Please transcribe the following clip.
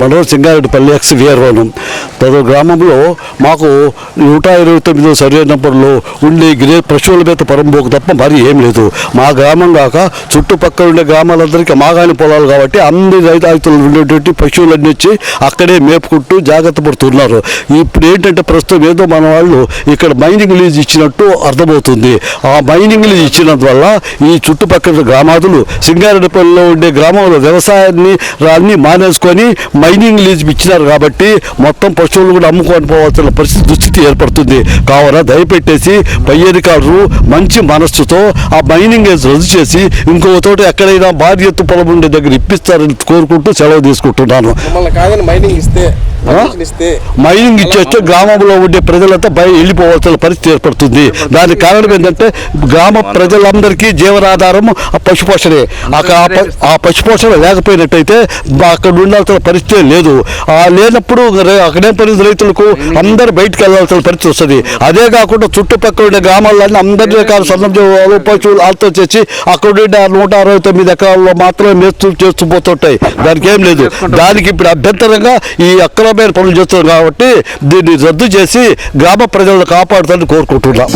Manohar సింగారెడ్డిపల్లి X వీఆర్ఓను. తదు గ్రామంలో మాకు 129వ survey నంబర్లో ఉండే పశువుల మీద పరంబోకు తప్ప మరి ఏం లేదు. మా గ్రామం కాక చుట్టుపక్కల ఉండే గ్రామాలందరికీ మాగాని పొలాలు కాబట్టి అన్ని రైతులు ఉండేటువంటి పశువులన్నీ వచ్చి అక్కడే మేపుకుంటూ జాగ్రత్త పడుతున్నారు. ఇప్పుడు ఏంటంటే ప్రస్తుతం ఏదో మన వాళ్ళు ఇక్కడ మైనింగ్ లీజ్ ఇచ్చినట్టు అర్థమవుతుంది. ఆ మైనింగ్ లీజ్ ఇచ్చినందువల్ల ఈ చుట్టుపక్కల గ్రామాదులు సింగారెడ్డిపల్లిలో ఉండే గ్రామంలో వ్యవసాయాన్ని అన్నీ మానేసుకొని మైనింగ్ లీజ్ ఇచ్చినారు కాబట్టి మొత్తం పశువులు కూడా అమ్ముకొని పోవాల్సిన దుస్థితి ఏర్పడుతుంది. కావున దయపెట్టేసి పై అధికారులు మంచి మనస్సుతో ఆ మైనింగ్ రద్దు చేసి ఇంకో తోట ఎక్కడైనా భారీ ఎత్తు పొలం ఉండే దగ్గర ఇప్పిస్తారని కోరుకుంటూ సెలవు తీసుకుంటున్నాను. మైనింగ్ ఇచ్చేస్తే గ్రామంలో ఉండే ప్రజలంతా వెళ్ళిపోవాల్సిన పరిస్థితి ఏర్పడుతుంది. దానికి కారణం ఏంటంటే గ్రామ ప్రజలందరికీ జీవనాధారం పశుపోషణే. ఆ పశుపోషణ లేకపోయినట్టయితే అక్కడ ఉండాల్సిన పరిస్థితి లేదు. లేనప్పుడు అక్కడే పని రైతులకు అందరు బయటకు వెళ్ళాల్సిన పరిస్థితి వస్తుంది. అదే కాకుండా చుట్టుపక్కల ఉండే గ్రామాలన్నీ అందరి రకాల సన్నజీవాలు పశువులు ఆల్తో చేసి అక్కడ ఉండే 169 ఎకరాల్లో మాత్రమే చేస్తూ పోతుంటాయి. దానికి ఏం లేదు. దానికి ఇప్పుడు అభ్యంతరంగా ఈ అక్రమమైన పనులు చేస్తున్నారు కాబట్టి దీన్ని రద్దు చేసి గ్రామ ప్రజలను కాపాడుతారని కోరుకుంటున్నాం.